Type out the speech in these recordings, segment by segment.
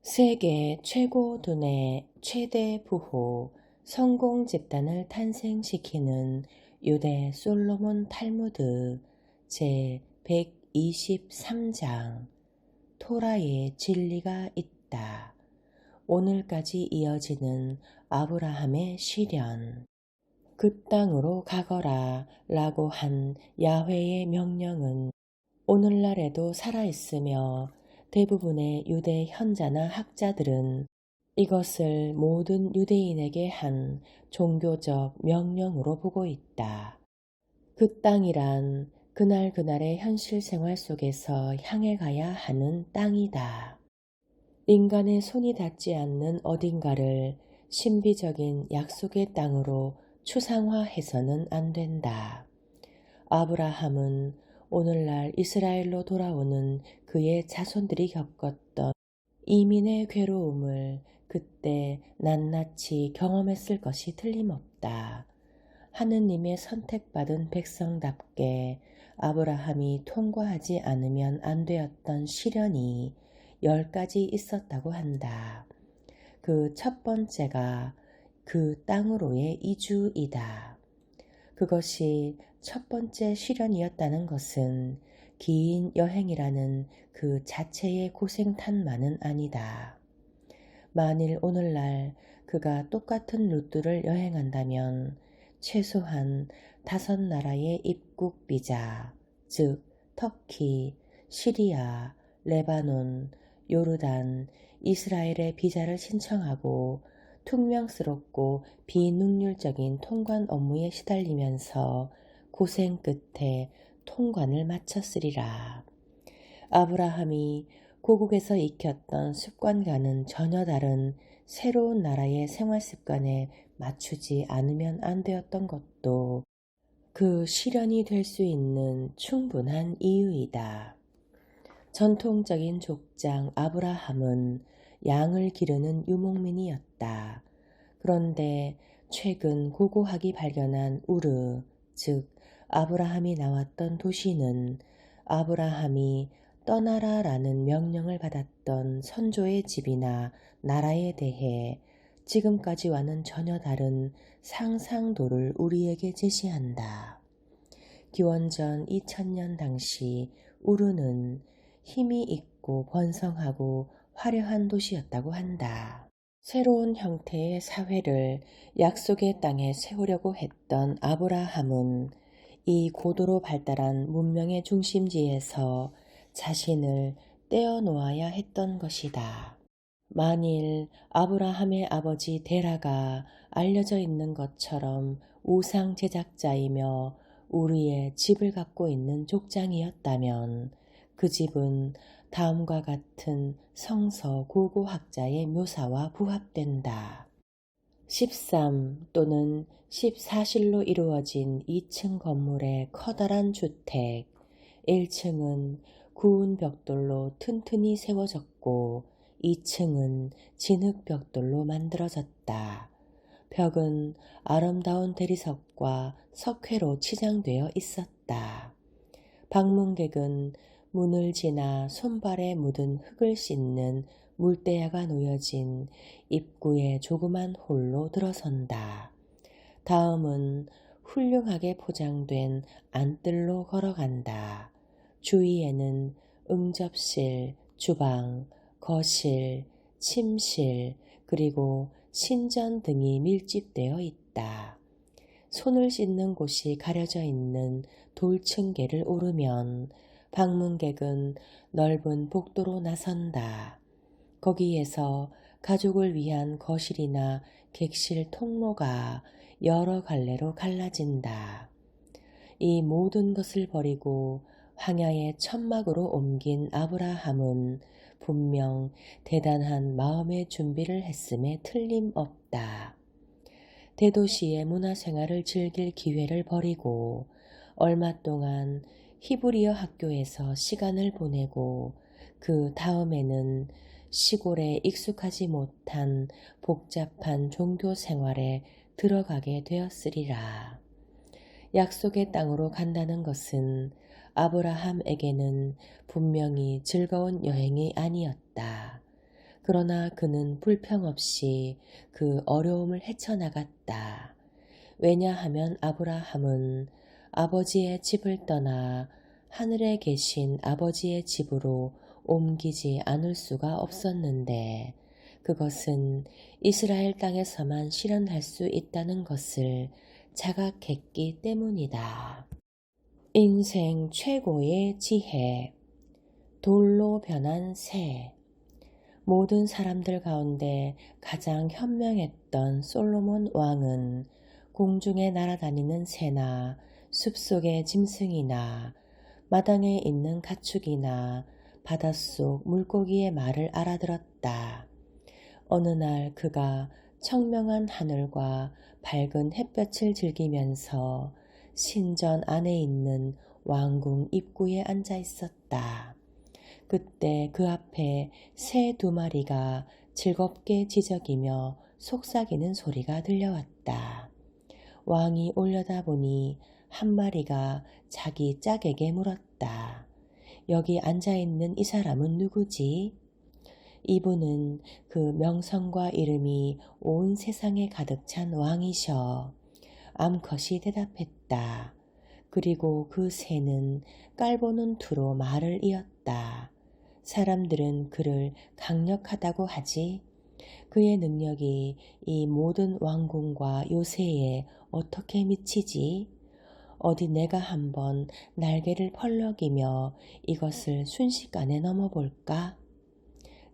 세계 최고 두뇌 최대 부호 성공 집단을 탄생시키는 유대 솔로몬 탈무드 제 123장 토라의 진리가 있다. 오늘까지 이어지는 아브라함의 시련. 그 땅으로 가거라 라고 한 야훼의 명령은 오늘날에도 살아있으며 대부분의 유대 현자나 학자들은 이것을 모든 유대인에게 한 종교적 명령으로 보고 있다. 그 땅이란 그날그날의 현실 생활 속에서 향해 가야 하는 땅이다. 인간의 손이 닿지 않는 어딘가를 신비적인 약속의 땅으로 추상화해서는 안 된다. 아브라함은 오늘날 이스라엘로 돌아오는 그의 자손들이 겪었던 이민의 괴로움을 그때 낱낱이 경험했을 것이 틀림없다. 하느님의 선택받은 백성답게 아브라함이 통과하지 않으면 안 되었던 시련이 10가지 있었다고 한다. 그 첫 번째가 그 땅으로의 이주이다. 그것이 첫 번째 시련이었다는 것은 긴 여행이라는 그 자체의 고생탄만은 아니다. 만일 오늘날 그가 똑같은 루트를 여행한다면 최소한 5나라의 입국 비자, 즉 터키, 시리아, 레바논, 요르단, 이스라엘의 비자를 신청하고 퉁명스럽고 비능률적인 통관 업무에 시달리면서 고생 끝에 통관을 마쳤으리라. 아브라함이 고국에서 익혔던 습관과는 전혀 다른 새로운 나라의 생활 습관에 맞추지 않으면 안 되었던 것도 그 시련이 될 수 있는 충분한 이유이다. 전통적인 족장 아브라함은 양을 기르는 유목민이었다. 그런데 최근 고고학이 발견한 우르, 즉 아브라함이 나왔던 도시는 아브라함이 떠나라라는 명령을 받았던 선조의 집이나 나라에 대해 지금까지와는 전혀 다른 상상도를 우리에게 제시한다. 기원전 2000년 당시 우르는 힘이 있고 번성하고 화려한 도시였다고 한다. 새로운 형태의 사회를 약속의 땅에 세우려고 했던 아브라함은 이 고도로 발달한 문명의 중심지에서 자신을 떼어놓아야 했던 것이다. 만일 아브라함의 아버지 데라가 알려져 있는 것처럼 우상 제작자이며 우리의 집을 갖고 있는 족장이었다면 그 집은 다음과 같은 성서 고고학자의 묘사와 부합된다. 13 또는 14실로 이루어진 2층 건물의 커다란 주택, 1층은 구운 벽돌로 튼튼히 세워졌고 2층은 진흙 벽돌로 만들어졌다. 벽은 아름다운 대리석과 석회로 치장되어 있었다. 방문객은 문을 지나 손발에 묻은 흙을 씻는 물대야가 놓여진 입구의 조그만 홀로 들어선다. 다음은 훌륭하게 포장된 안뜰로 걸어간다. 주위에는 응접실, 주방, 거실, 침실, 그리고 신전 등이 밀집되어 있다. 손을 씻는 곳이 가려져 있는 돌층계를 오르면 방문객은 넓은 복도로 나선다. 거기에서 가족을 위한 거실이나 객실 통로가 여러 갈래로 갈라진다. 이 모든 것을 버리고 황야의 천막으로 옮긴 아브라함은 분명 대단한 마음의 준비를 했음에 틀림없다. 대도시의 문화생활을 즐길 기회를 버리고 얼마 동안 히브리어 학교에서 시간을 보내고 그 다음에는 시골에 익숙하지 못한 복잡한 종교 생활에 들어가게 되었으리라. 약속의 땅으로 간다는 것은 아브라함에게는 분명히 즐거운 여행이 아니었다. 그러나 그는 불평 없이 그 어려움을 헤쳐나갔다. 왜냐하면 아브라함은 아버지의 집을 떠나 하늘에 계신 아버지의 집으로 옮기지 않을 수가 없었는데 그것은 이스라엘 땅에서만 실현할 수 있다는 것을 자각했기 때문이다. 인생 최고의 지혜. 돌로 변한 새. 모든 사람들 가운데 가장 현명했던 솔로몬 왕은 공중에 날아다니는 새나 숲속의 짐승이나 마당에 있는 가축이나 바닷속 물고기의 말을 알아들었다. 어느 날 그가 청명한 하늘과 밝은 햇볕을 즐기면서 신전 안에 있는 왕궁 입구에 앉아 있었다. 그때 그 앞에 새 2마리가 즐겁게 지저귀며 속삭이는 소리가 들려왔다. 왕이 올려다보니 한 마리가 자기 짝에게 물었다. 여기 앉아있는 이 사람은 누구지? 이분은 그 명성과 이름이 온 세상에 가득 찬 왕이셔. 암컷이 대답했다. 그리고 그 새는 깔보는 투로 말을 이었다. 사람들은 그를 강력하다고 하지. 그의 능력이 이 모든 왕궁과 요새에 어떻게 미치지? 어디 내가 한번 날개를 펄럭이며 이것을 순식간에 넘어볼까?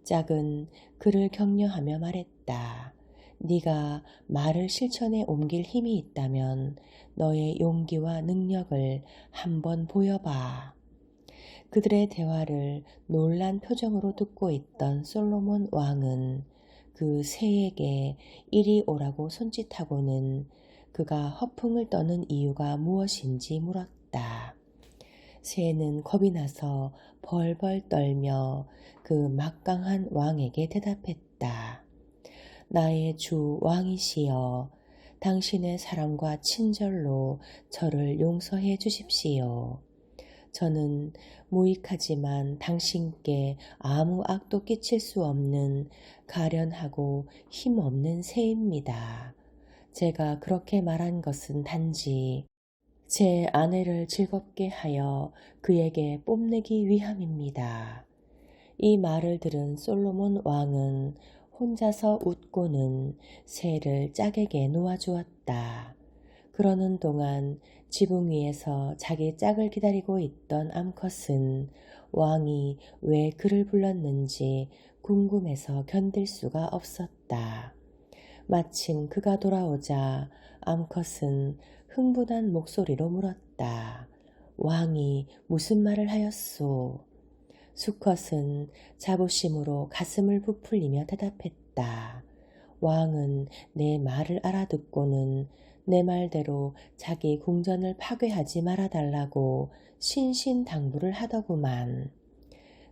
짝은 그를 격려하며 말했다. 네가 말을 실천에 옮길 힘이 있다면 너의 용기와 능력을 한번 보여봐. 그들의 대화를 놀란 표정으로 듣고 있던 솔로몬 왕은 그 새에게 이리 오라고 손짓하고는 그가 허풍을 떠는 이유가 무엇인지 물었다. 새는 겁이 나서 벌벌 떨며 그 막강한 왕에게 대답했다. 나의 주 왕이시여, 당신의 사랑과 친절로 저를 용서해 주십시오. 저는 무익하지만 당신께 아무 악도 끼칠 수 없는 가련하고 힘없는 새입니다. 제가 그렇게 말한 것은 단지 제 아내를 즐겁게 하여 그에게 뽐내기 위함입니다. 이 말을 들은 솔로몬 왕은 혼자서 웃고는 새를 짝에게 놓아주었다. 그러는 동안 지붕 위에서 자기 짝을 기다리고 있던 암컷은 왕이 왜 그를 불렀는지 궁금해서 견딜 수가 없었다. 마침 그가 돌아오자 암컷은 흥분한 목소리로 물었다. 왕이 무슨 말을 하였소? 수컷은 자부심으로 가슴을 부풀리며 대답했다. 왕은 내 말을 알아듣고는 내 말대로 자기 궁전을 파괴하지 말아달라고 신신당부를 하더구만.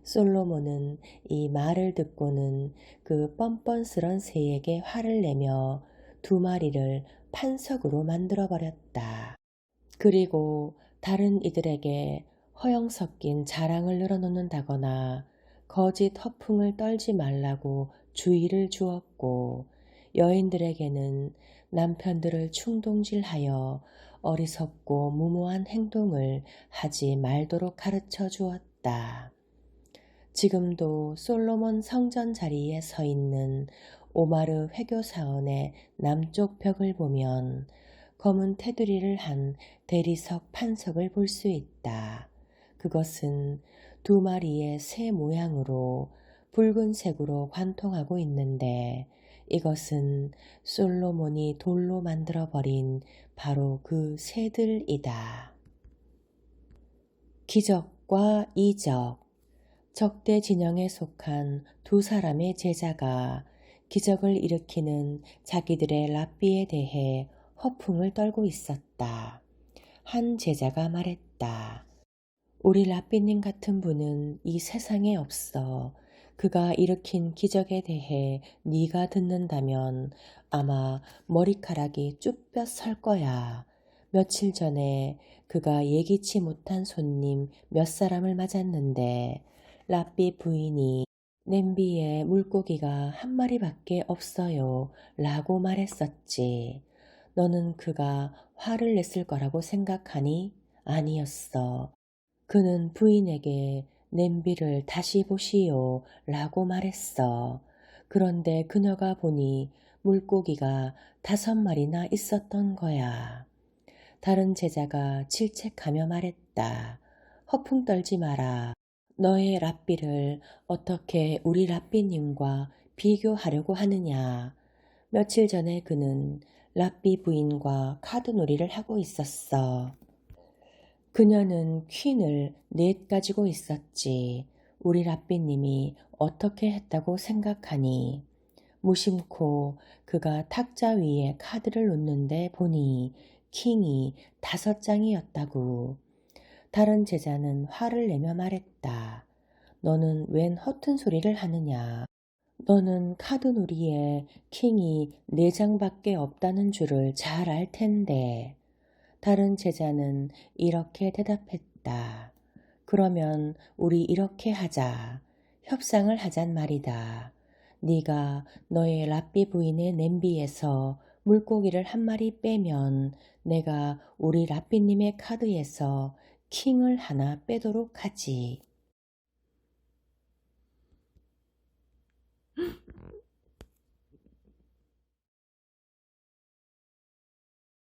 솔로몬은 이 말을 듣고는 그 뻔뻔스런 새에게 화를 내며 2마리를 판석으로 만들어버렸다. 그리고 다른 이들에게 허영 섞인 자랑을 늘어놓는다거나 거짓 허풍을 떨지 말라고 주의를 주었고 여인들에게는 남편들을 충동질하여 어리석고 무모한 행동을 하지 말도록 가르쳐 주었다. 지금도 솔로몬 성전 자리에 서 있는 오마르 회교사원의 남쪽 벽을 보면 검은 테두리를 한 대리석 판석을 볼 수 있다. 그것은 2마리의 새 모양으로 붉은색으로 관통하고 있는데 이것은 솔로몬이 돌로 만들어버린 바로 그 새들이다. 기적과 이적. 적대 진영에 속한 2사람의 제자가 기적을 일으키는 자기들의 랍비에 대해 허풍을 떨고 있었다. 한 제자가 말했다. 우리 랍비님 같은 분은 이 세상에 없어. 그가 일으킨 기적에 대해 네가 듣는다면 아마 머리카락이 쭈뼛 설 거야. 며칠 전에 그가 예기치 못한 손님 몇 사람을 맞았는데 랍비 부인이 냄비에 물고기가 한 마리밖에 없어요 라고 말했었지. 너는 그가 화를 냈을 거라고 생각하니? 아니었어. 그는 부인에게 냄비를 다시 보시오 라고 말했어. 그런데 그녀가 보니 물고기가 5마리나 있었던 거야. 다른 제자가 질책하며 말했다. 허풍 떨지 마라. 너의 랍비를 어떻게 우리 랍비님과 비교하려고 하느냐. 며칠 전에 그는 랍비 부인과 카드놀이를 하고 있었어. 그녀는 퀸을 넷 가지고 있었지. 우리 랍비님이 어떻게 했다고 생각하니? 무심코 그가 탁자 위에 카드를 놓는데 보니 킹이 5장이었다고. 다른 제자는 화를 내며 말했다. 너는 웬 허튼 소리를 하느냐. 너는 카드놀이에 킹이 4장밖에 없다는 줄을 잘 알 텐데. 다른 제자는 이렇게 대답했다. 그러면 우리 이렇게 하자. 협상을 하잔 말이다. 네가 너의 랍비 부인의 냄비에서 물고기를 한 마리 빼면 내가 우리 랍비님의 카드에서 킹을 하나 빼도록 하지.